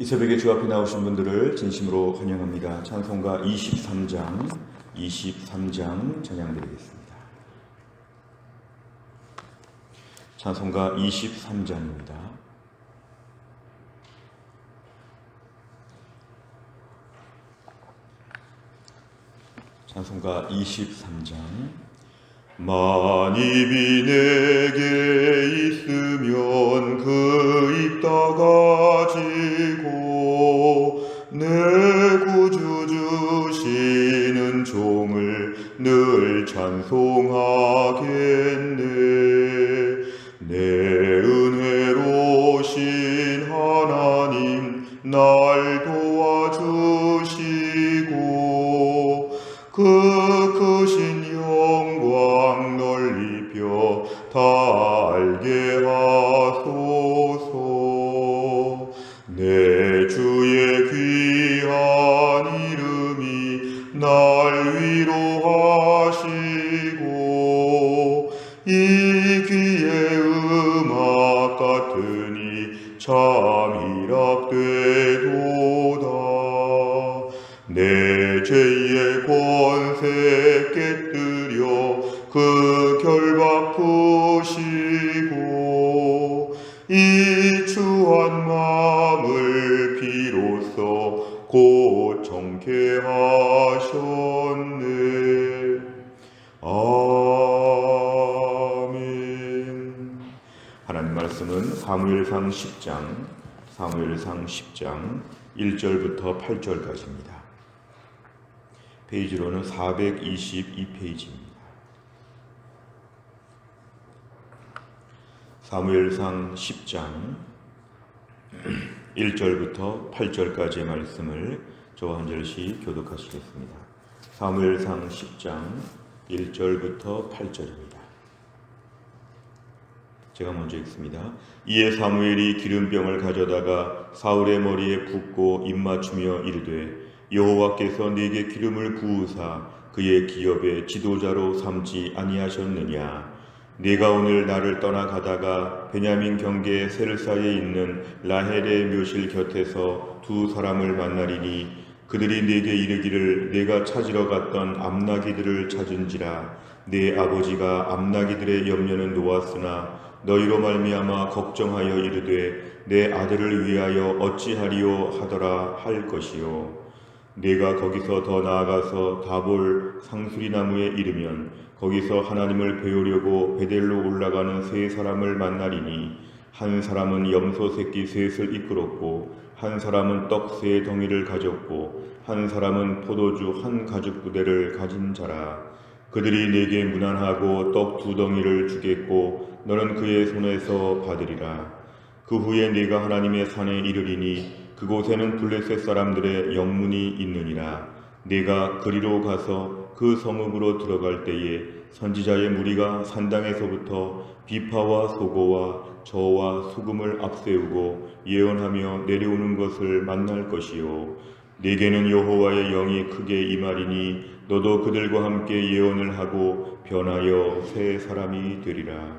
이 새벽에 주 앞에 나오신 분들을 진심으로 환영합니다. 찬송가 23장 찬양드리겠습니다. 찬송가 23장입니다. 찬송가 23장. 만입이 내게 있으면 그 입 다 가지고 내 구주 주시는 종을 늘 찬송하겠네. 내 은혜로신 하나님 날 도와주시고 그 크신 영광 널리 펴 다 알게 하소서. 내 주의 귀한 이름이 날 위로하시고 이 귀의 음악 같으니 참 희락되도다. 내 죄의 권세 깨뜨려 그 결박 푸시고 이 추한 마음을 비로소 곧 정케 하셨네. 아멘. 하나님 말씀은 사무엘상 10장 1절부터 8절까지입니다. 페이지로는 422페이지입니다. 사무엘상 10장 1절부터 8절까지의 말씀을 저와 한 절씩 교독하시겠습니다. 사무엘상 10장 1절부터 8절입니다. 제가 먼저 읽습니다. 이에 사무엘이 기름병을 가져다가 사울의 머리에 붓고 입맞추며 이르되 여호와께서 네게 기름을 부으사 그의 기업의 지도자로 삼지 아니하셨느냐. 네가 오늘 나를 떠나가다가 베냐민 경계 셀사에 있는 라헬의 묘실 곁에서 두 사람을 만나리니 그들이 네게 이르기를 내가 찾으러 갔던 암나기들을 찾은지라. 네 아버지가 암나기들의 염려는 놓았으나 너희로 말미암아 걱정하여 이르되 내 아들을 위하여 어찌하리요 하더라 할 것이요. 내가 거기서 더 나아가서 다볼 상수리 나무에 이르면 거기서 하나님을 배우려고 베델로 올라가는 세 사람을 만나리니 한 사람은 염소 새끼 셋을 이끌었고 한 사람은 떡 세 덩이를 가졌고 한 사람은 포도주 한 가죽 부대를 가진 자라. 그들이 네게 문안하고 떡 두 덩이를 주겠고 너는 그의 손에서 받으리라. 그 후에 네가 하나님의 산에 이르리니 그곳에는 블레셋 사람들의 영문이 있느니라. 네가 그리로 가서 그 성읍으로 들어갈 때에 선지자의 무리가 산당에서부터 비파와 소고와 저와 수금을 앞세우고 예언하며 내려오는 것을 만날 것이요. 네게는 여호와의 영이 크게 임하리니 너도 그들과 함께 예언을 하고 변하여 새 사람이 되리라.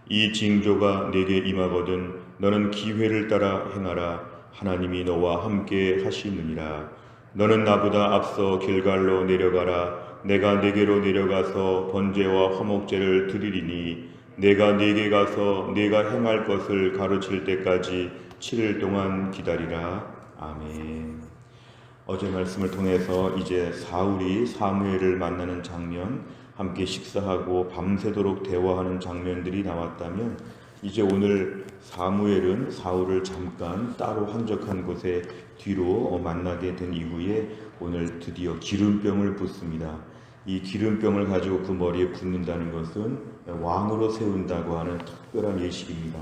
이 징조가 네게 임하거든 너는 기회를 따라 행하라. 하나님이 너와 함께 하시느니라. 너는 나보다 앞서 길갈로 내려가라. 내가 네게로 내려가서 번제와 화목제를 드리리니 내가 네게 가서 네가 행할 것을 가르칠 때까지 7일 동안 기다리라. 아멘. 어제 말씀을 통해서 이제 사울이 사무엘을 만나는 장면, 함께 식사하고 밤새도록 대화하는 장면들이 나왔다면 이제 오늘 사무엘은 사울을 잠깐 따로 한적한 곳에 뒤로 만나게 된 이후에 오늘 드디어 기름병을 붓습니다. 이 기름병을 가지고 그 머리에 붓는다는 것은 왕으로 세운다고 하는 특별한 예식입니다.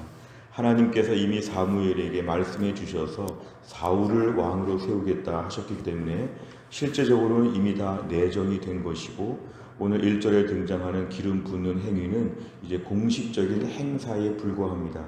하나님께서 이미 사무엘에게 말씀해 주셔서 사울을 왕으로 세우겠다 하셨기 때문에 실제적으로는 이미 다 내정이 된 것이고 오늘 1절에 등장하는 기름 붓는 행위는 이제 공식적인 행사에 불과합니다.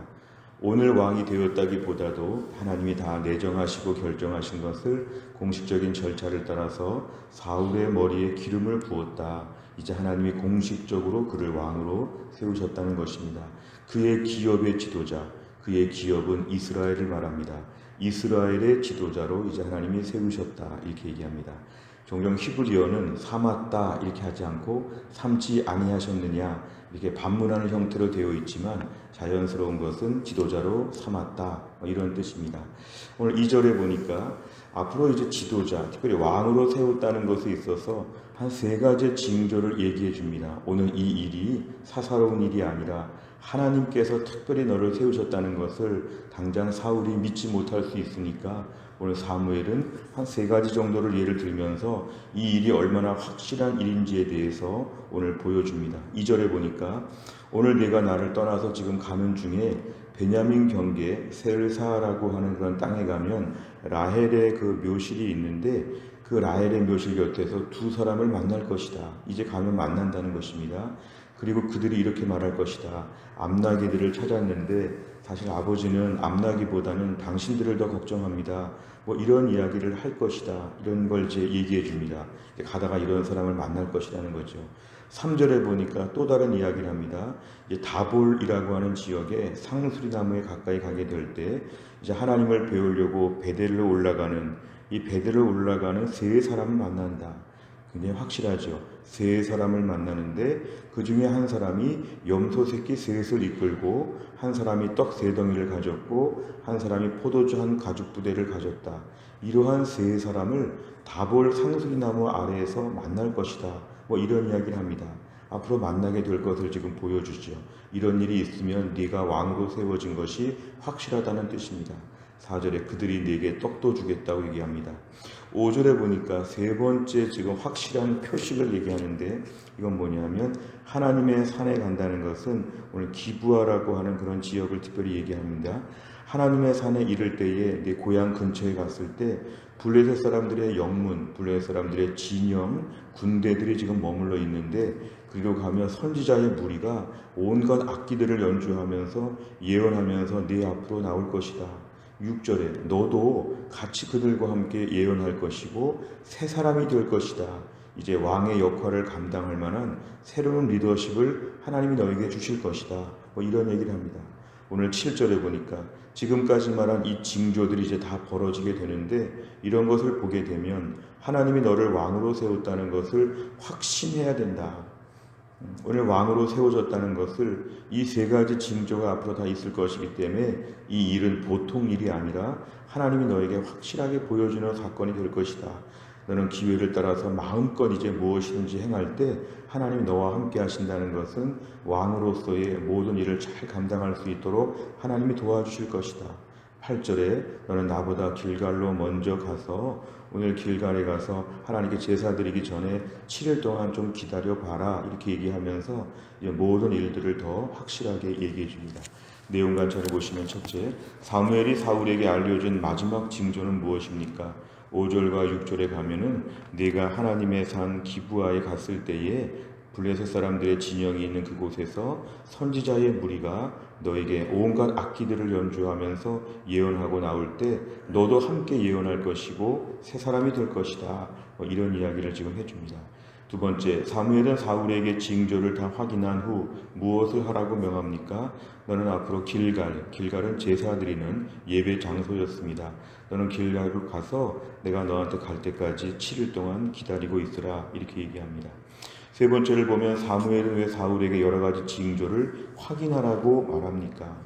오늘 왕이 되었다기보다도 하나님이 다 내정하시고 결정하신 것을 공식적인 절차를 따라서 사울의 머리에 기름을 부었다. 이제 하나님이 공식적으로 그를 왕으로 세우셨다는 것입니다. 그의 기업의 지도자, 그의 기업은 이스라엘을 말합니다. 이스라엘의 지도자로 이제 하나님이 세우셨다 이렇게 얘기합니다. 종종 히브리어는 삼았다 이렇게 하지 않고 삼지 아니하셨느냐 이렇게 반문하는 형태로 되어 있지만 자연스러운 것은 지도자로 삼았다 이런 뜻입니다. 오늘 2절에 보니까 앞으로 이제 지도자, 특별히 왕으로 세웠다는 것에 있어서 한 3가지 징조를 얘기해 줍니다. 오늘 이 일이 사사로운 일이 아니라 하나님께서 특별히 너를 세우셨다는 것을 당장 사울이 믿지 못할 수 있으니까 오늘 사무엘은 한 3가지 정도를 예를 들면서 이 일이 얼마나 확실한 일인지에 대해서 오늘 보여줍니다. 2절에 보니까 오늘 내가 나를 떠나서 지금 가는 중에 베냐민 경계 셀사라고 하는 그런 땅에 가면 라헬의 그 묘실이 있는데 그 라헬의 묘실 곁에서 2사람을 만날 것이다. 이제 가면 만난다는 것입니다. 그리고 그들이 이렇게 말할 것이다. 암나기들을 찾았는데 사실 아버지는 암나기보다는 당신들을 더 걱정합니다. 뭐 이런 이야기를 할 것이다. 이런 걸 이제 얘기해 줍니다. 가다가 이런 사람을 만날 것이라는 거죠. 3절에 보니까 또 다른 이야기를 합니다. 이제 다볼이라고 하는 지역에 상수리 나무에 가까이 가게 될 때 이제 하나님을 배우려고 베델로 올라가는 이 베델로 올라가는 3사람을 만난다. 굉장히 확실하죠. 3사람을 만나는데 그 중에 한 사람이 염소 새끼 3을 이끌고 한 사람이 떡 3덩이를 가졌고 한 사람이 포도주 한 가죽 부대를 가졌다. 이러한 3사람을 다볼 상수리 나무 아래에서 만날 것이다. 뭐 이런 이야기를 합니다. 앞으로 만나게 될 것을 지금 보여주죠. 이런 일이 있으면 네가 왕으로 세워진 것이 확실하다는 뜻입니다. 4절에 그들이 네게 떡도 주겠다고 얘기합니다. 5절에 보니까 3번째 지금 확실한 표식을 얘기하는데 이건 뭐냐면 하나님의 산에 간다는 것은 오늘 기브아라고 하는 그런 지역을 특별히 얘기합니다. 하나님의 산에 이를 때에 내 고향 근처에 갔을 때 블레셋 사람들의 영문, 블레셋 사람들의 진영, 군대들이 지금 머물러 있는데 그리로 가면 선지자의 무리가 온갖 악기들을 연주하면서 예언하면서 네 앞으로 나올 것이다. 6절에 너도 같이 그들과 함께 예언할 것이고 새 사람이 될 것이다. 이제 왕의 역할을 감당할 만한 새로운 리더십을 하나님이 너에게 주실 것이다. 뭐 이런 얘기를 합니다. 오늘 7절에 보니까 지금까지 말한 이 징조들이 이제 다 벌어지게 되는데 이런 것을 보게 되면 하나님이 너를 왕으로 세웠다는 것을 확신해야 된다. 오늘 왕으로 세워졌다는 것을 이 3가지 징조가 앞으로 다 있을 것이기 때문에 이 일은 보통 일이 아니라 하나님이 너에게 확실하게 보여주는 사건이 될 것이다. 너는 기회를 따라서 마음껏 이제 무엇이든지 행할 때 하나님이 너와 함께 하신다는 것은 왕으로서의 모든 일을 잘 감당할 수 있도록 하나님이 도와주실 것이다. 8절에 너는 나보다 길갈로 먼저 가서 오늘 길갈에 가서 하나님께 제사 드리기 전에 7일 동안 좀 기다려 봐라 이렇게 얘기하면서 모든 일들을 더 확실하게 얘기해 줍니다. 내용 관찰해 보시면 첫째, 사무엘이 사울에게 알려준 마지막 징조는 무엇입니까? 5절과 6절에 가면은 네가 하나님의 산 기브아에 갔을 때에 블레셋 사람들의 진영이 있는 그곳에서 선지자의 무리가 너에게 온갖 악기들을 연주하면서 예언하고 나올 때 너도 함께 예언할 것이고 새 사람이 될 것이다. 이런 이야기를 지금 해줍니다. 2번째, 사무엘은 사울에게 징조를 다 확인한 후 무엇을 하라고 명합니까? 너는 앞으로 길갈은 제사 드리는 예배 장소였습니다. 너는 길갈로 가서 내가 너한테 갈 때까지 7일 동안 기다리고 있으라 이렇게 얘기합니다. 3번째를 보면 사무엘은 왜 사울에게 여러 가지 징조를 확인하라고 말합니까?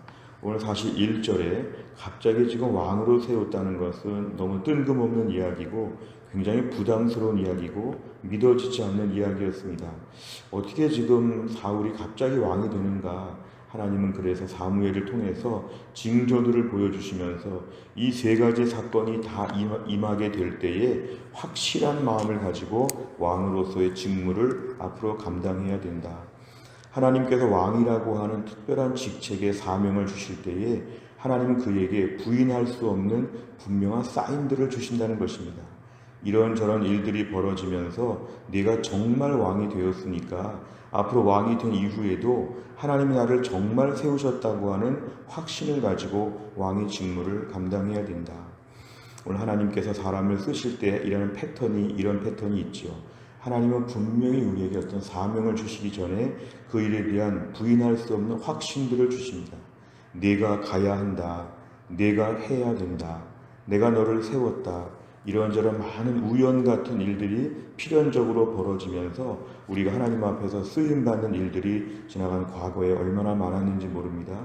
오늘 사실 1절에 갑자기 지금 왕으로 세웠다는 것은 너무 뜬금없는 이야기고 굉장히 부담스러운 이야기고 믿어지지 않는 이야기였습니다. 어떻게 지금 사울이 갑자기 왕이 되는가? 하나님은 그래서 사무엘을 통해서 징조들을 보여주시면서 이 3가지 사건이 다 임하게 될 때에 확실한 마음을 가지고 왕으로서의 직무를 앞으로 감당해야 된다. 하나님께서 왕이라고 하는 특별한 직책의 사명을 주실 때에 하나님은 그에게 부인할 수 없는 분명한 사인들을 주신다는 것입니다. 이런저런 일들이 벌어지면서 네가 정말 왕이 되었으니까 앞으로 왕이 된 이후에도 하나님이 나를 정말 세우셨다고 하는 확신을 가지고 왕의 직무를 감당해야 된다. 오늘 하나님께서 사람을 쓰실 때 이런 패턴이 있죠. 하나님은 분명히 우리에게 어떤 사명을 주시기 전에 그 일에 대한 부인할 수 없는 확신들을 주십니다. 내가 가야 한다, 내가 해야 된다, 내가 너를 세웠다, 이런저런 많은 우연 같은 일들이 필연적으로 벌어지면서 우리가 하나님 앞에서 쓰임받는 일들이 지나간 과거에 얼마나 많았는지 모릅니다.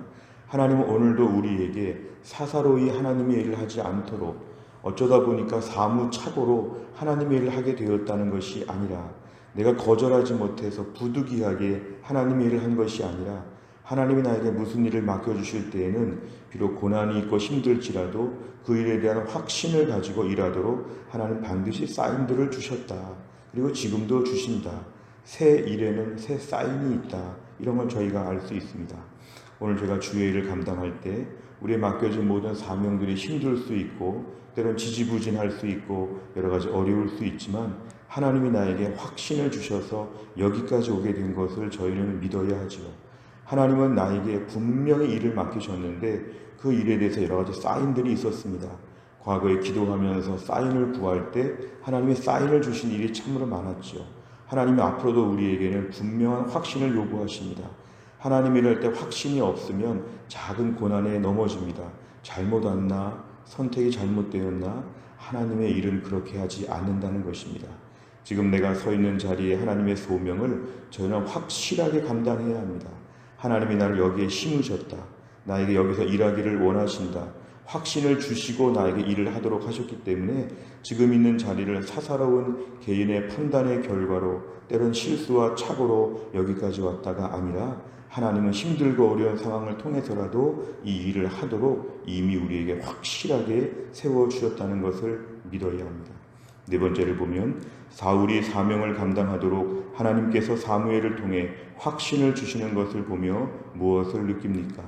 하나님은 오늘도 우리에게 사사로이 하나님의 일을 하지 않도록, 어쩌다 보니까 사무착오로 하나님의 일을 하게 되었다는 것이 아니라, 내가 거절하지 못해서 부득이하게 하나님의 일을 한 것이 아니라, 하나님이 나에게 무슨 일을 맡겨주실 때에는 비록 고난이 있고 힘들지라도 그 일에 대한 확신을 가지고 일하도록 하나님 반드시 사인들을 주셨다. 그리고 지금도 주신다. 새 일에는 새 사인이 있다. 이런 걸 저희가 알 수 있습니다. 오늘 제가 주의 일을 감당할 때 우리의 맡겨진 모든 사명들이 힘들 수 있고 때론 지지부진할 수 있고 여러 가지 어려울 수 있지만, 하나님이 나에게 확신을 주셔서 여기까지 오게 된 것을 저희는 믿어야 하지요. 하나님은 나에게 분명히 일을 맡기셨는데 그 일에 대해서 여러 가지 사인들이 있었습니다. 과거에 기도하면서 사인을 구할 때 하나님이 사인을 주신 일이 참으로 많았죠. 하나님이 앞으로도 우리에게는 분명한 확신을 요구하십니다. 하나님 일할 때 확신이 없으면 작은 고난에 넘어집니다. 잘못 왔나? 선택이 잘못되었나? 하나님의 일은 그렇게 하지 않는다는 것입니다. 지금 내가 서 있는 자리에 하나님의 소명을 저희는 확실하게 감당해야 합니다. 하나님이 나를 여기에 심으셨다. 나에게 여기서 일하기를 원하신다. 확신을 주시고 나에게 일을 하도록 하셨기 때문에 지금 있는 자리를 사사로운 개인의 판단의 결과로, 때론 실수와 착오로 여기까지 왔다가 아니라, 하나님은 힘들고 어려운 상황을 통해서라도 이 일을 하도록 이미 우리에게 확실하게 세워주셨다는 것을 믿어야 합니다. 네 번째를 보면, 사울이 사명을 감당하도록 하나님께서 사무엘을 통해 확신을 주시는 것을 보며 무엇을 느낍니까?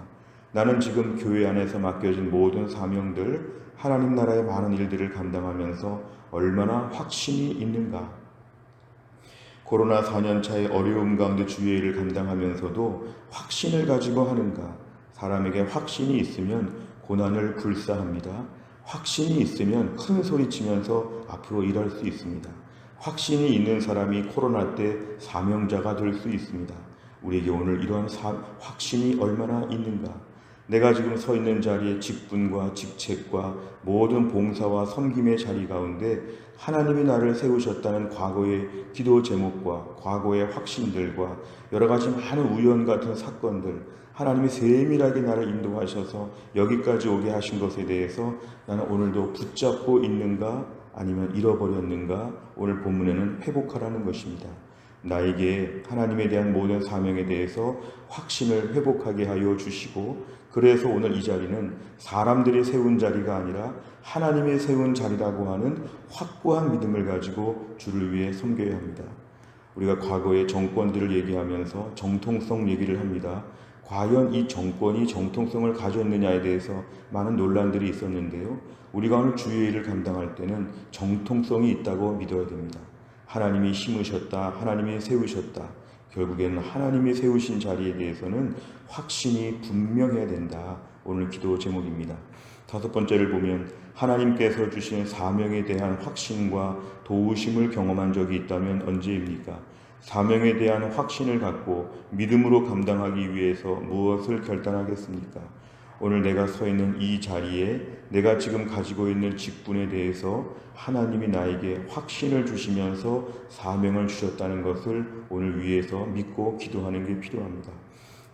나는 지금 교회 안에서 맡겨진 모든 사명들, 하나님 나라의 많은 일들을 감당하면서 얼마나 확신이 있는가? 코로나 4년차의 어려움 가운데 주의 일을 감당하면서도 확신을 가지고 하는가? 사람에게 확신이 있으면 고난을 불사합니다. 확신이 있으면 큰 소리치면서 앞으로 일할 수 있습니다. 확신이 있는 사람이 코로나 때 사명자가 될 수 있습니다. 우리에게 오늘 이러한 확신이 얼마나 있는가? 내가 지금 서 있는 자리에 직분과 직책과 모든 봉사와 섬김의 자리 가운데 하나님이 나를 세우셨다는 과거의 기도 제목과 과거의 확신들과 여러 가지 많은 우연 같은 사건들, 하나님이 세밀하게 나를 인도하셔서 여기까지 오게 하신 것에 대해서 나는 오늘도 붙잡고 있는가 아니면 잃어버렸는가? 오늘 본문에는 회복하라는 것입니다. 나에게 하나님에 대한 모든 사명에 대해서 확신을 회복하게 하여 주시고, 그래서 오늘 이 자리는 사람들이 세운 자리가 아니라 하나님이 세운 자리라고 하는 확고한 믿음을 가지고 주를 위해 섬겨야 합니다. 우리가 과거의 정권들을 얘기하면서 정통성 얘기를 합니다. 과연 이 정권이 정통성을 가졌느냐에 대해서 많은 논란들이 있었는데요. 우리가 오늘 주의 일을 감당할 때는 정통성이 있다고 믿어야 됩니다. 하나님이 심으셨다, 하나님이 세우셨다. 결국에는 하나님이 세우신 자리에 대해서는 확신이 분명해야 된다. 오늘 기도 제목입니다. 다섯 번째를 보면, 하나님께서 주신 사명에 대한 확신과 도우심을 경험한 적이 있다면 언제입니까? 사명에 대한 확신을 갖고 믿음으로 감당하기 위해서 무엇을 결단하겠습니까? 오늘 내가 서 있는 이 자리에 내가 지금 가지고 있는 직분에 대해서 하나님이 나에게 확신을 주시면서 사명을 주셨다는 것을 오늘 위해서 믿고 기도하는 게 필요합니다.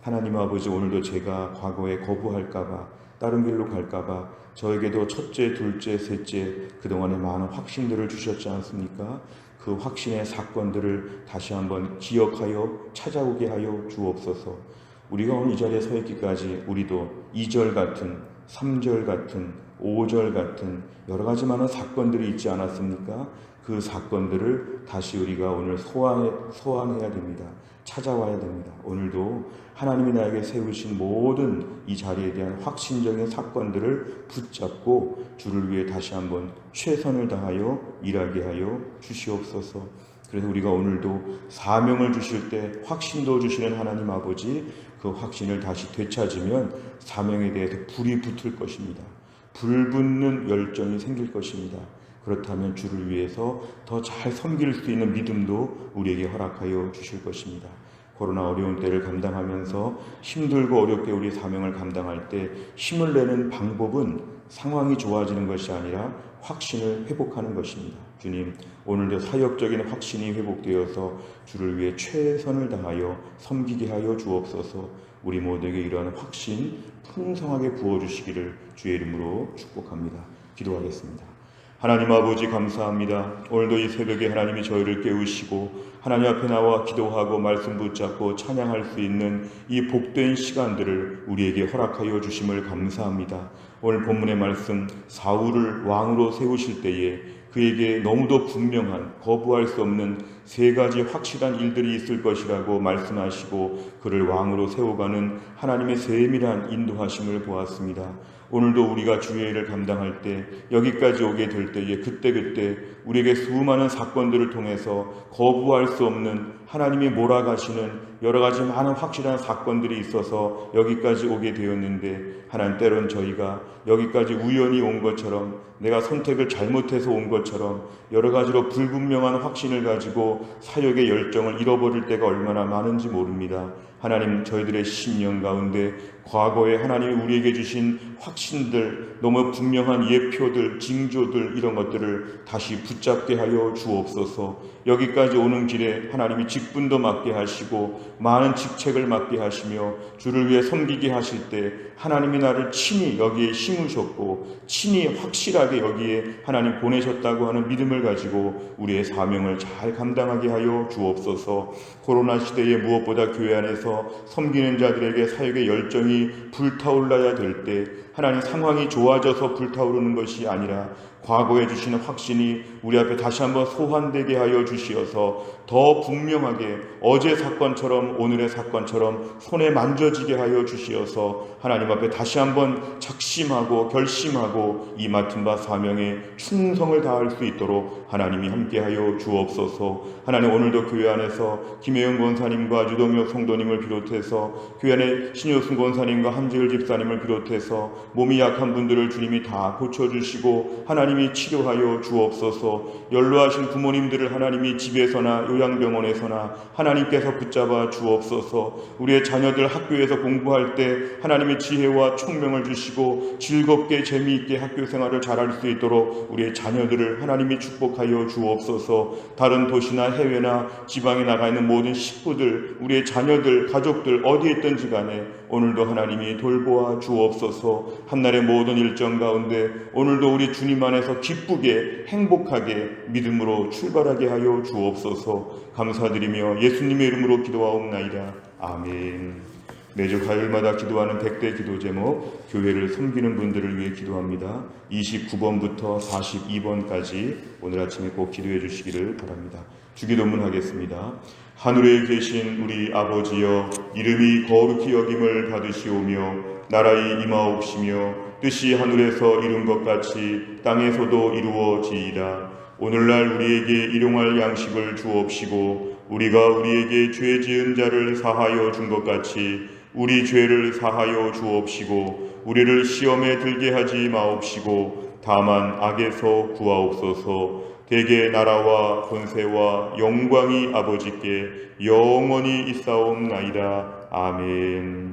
하나님 아버지, 오늘도 제가 과거에 거부할까봐, 다른 길로 갈까봐 저에게도 첫째, 둘째, 셋째 그동안에 많은 확신들을 주셨지 않습니까? 그 확신의 사건들을 다시 한번 기억하여 찾아오게 하여 주옵소서. 우리가 오늘 이 자리에 서 있기까지 우리도 2절 같은, 3절 같은, 5절 같은 여러 가지 많은 사건들이 있지 않았습니까? 그 사건들을 다시 우리가 오늘 소환해야 됩니다. 찾아와야 됩니다. 오늘도 하나님이 나에게 세우신 모든 이 자리에 대한 확신적인 사건들을 붙잡고 주를 위해 다시 한번 최선을 다하여 일하게 하여 주시옵소서. 그래서 우리가 오늘도 사명을 주실 때 확신도 주시는 하나님 아버지, 그 확신을 다시 되찾으면 사명에 대해서 불이 붙을 것입니다. 불붙는 열정이 생길 것입니다. 그렇다면 주를 위해서 더 잘 섬길 수 있는 믿음도 우리에게 허락하여 주실 것입니다. 코로나 어려운 때를 감당하면서 힘들고 어렵게 우리 사명을 감당할 때 힘을 내는 방법은 상황이 좋아지는 것이 아니라 확신을 회복하는 것입니다. 주님, 오늘도 사역적인 확신이 회복되어서 주를 위해 최선을 다하여 섬기게 하여 주옵소서. 우리 모두에게 이러한 확신 풍성하게 부어주시기를 주의 이름으로 축복합니다. 기도하겠습니다. 하나님 아버지 감사합니다. 오늘도 이 새벽에 하나님이 저희를 깨우시고 하나님 앞에 나와 기도하고 말씀 붙잡고 찬양할 수 있는 이 복된 시간들을 우리에게 허락하여 주심을 감사합니다. 오늘 본문의 말씀, 사울을 왕으로 세우실 때에 그에게 너무도 분명한 거부할 수 없는 세 가지 확실한 일들이 있을 것이라고 말씀하시고 그를 왕으로 세워가는 하나님의 세밀한 인도하심을 보았습니다. 오늘도 우리가 주의 일을 감당할 때 여기까지 오게 될 때에 그때그때 우리에게 수많은 사건들을 통해서 거부할 수 없는 하나님이 몰아가시는 여러 가지 많은 확실한 사건들이 있어서 여기까지 오게 되었는데 하나님, 때론 저희가 여기까지 우연히 온 것처럼 내가 선택을 잘못해서 온 것처럼 여러 가지로 불분명한 확신을 가지고 사역의 열정을 잃어버릴 때가 얼마나 많은지 모릅니다. 하나님, 저희들의 심령 가운데 과거에 하나님이 우리에게 주신 확신들, 너무 분명한 예표들, 징조들, 이런 것들을 다시 붙잡게 하여 주옵소서. 여기까지 오는 길에 하나님이 직분도 맡게 하시고 많은 직책을 맡게 하시며 주를 위해 섬기게 하실 때 하나님이 나를 친히 여기에 심으셨고 친히 확실하게 여기에 하나님 보내셨다고 하는 믿음을 가지고 우리의 사명을 잘 감당하게 하여 주옵소서. 코로나 시대에 무엇보다 교회 안에서 섬기는 자들에게 사역의 열정이 불타올라야 될 때 하나님, 상황이 좋아져서 불타오르는 것이 아니라 과거에 주시는 확신이 우리 앞에 다시 한번 소환되게 하여 주시어서 더 분명하게 어제 사건처럼 오늘의 사건처럼 손에 만져지게 하여 주시어서 하나님 앞에 다시 한번 작심하고 결심하고 이 맡은 바 사명에 충성을 다할 수 있도록 하나님이 함께하여 주옵소서. 하나님, 오늘도 교회 안에서 김혜영 권사님과 유동혁 성도님을 비롯해서 교회 안에 신효순 권사님과 한지을 집사님을 비롯해서 몸이 약한 분들을 주님이 다 고쳐주시고 하나님이 치료하여 주옵소서. 연로하신 부모님들을 하나님이 집에서나 요양병원에서나 하나님께서 붙잡아 주옵소서. 우리의 자녀들 학교에서 공부할 때 하나님의 지혜와 총명을 주시고 즐겁게 재미있게 학교 생활을 잘할 수 있도록 우리의 자녀들을 하나님이 축복하여 주옵소서. 다른 도시나 해외나 지방에 나가 있는 모든 식구들, 우리의 자녀들, 가족들 어디에 있든지 간에 오늘도 하나님이 돌보아 주옵소서. 한날의 모든 일정 가운데 오늘도 우리 주님 안에서 기쁘게 행복하게 믿음으로 출발하게 하여 주옵소서. 감사드리며 예수님의 이름으로 기도하옵나이다. 아멘. 매주 화요일마다 기도하는 100대 기도 제목, 교회를 섬기는 분들을 위해 기도합니다. 29번부터 42번까지 오늘 아침에 꼭 기도해 주시기를 바랍니다. 주기도문 하겠습니다. 하늘에 계신 우리 아버지여, 이름이 거룩히 여김을 받으시오며 나라의 임하옵시며 뜻이 하늘에서 이룬 것 같이 땅에서도 이루어지이다. 오늘날 우리에게 일용할 양식을 주옵시고 우리가 우리에게 죄 지은 자를 사하여 준 것 같이 우리 죄를 사하여 주옵시고 우리를 시험에 들게 하지 마옵시고 다만 악에서 구하옵소서. 대개 나라와 권세와 영광이 아버지께 영원히 있사옵나이다. 아멘.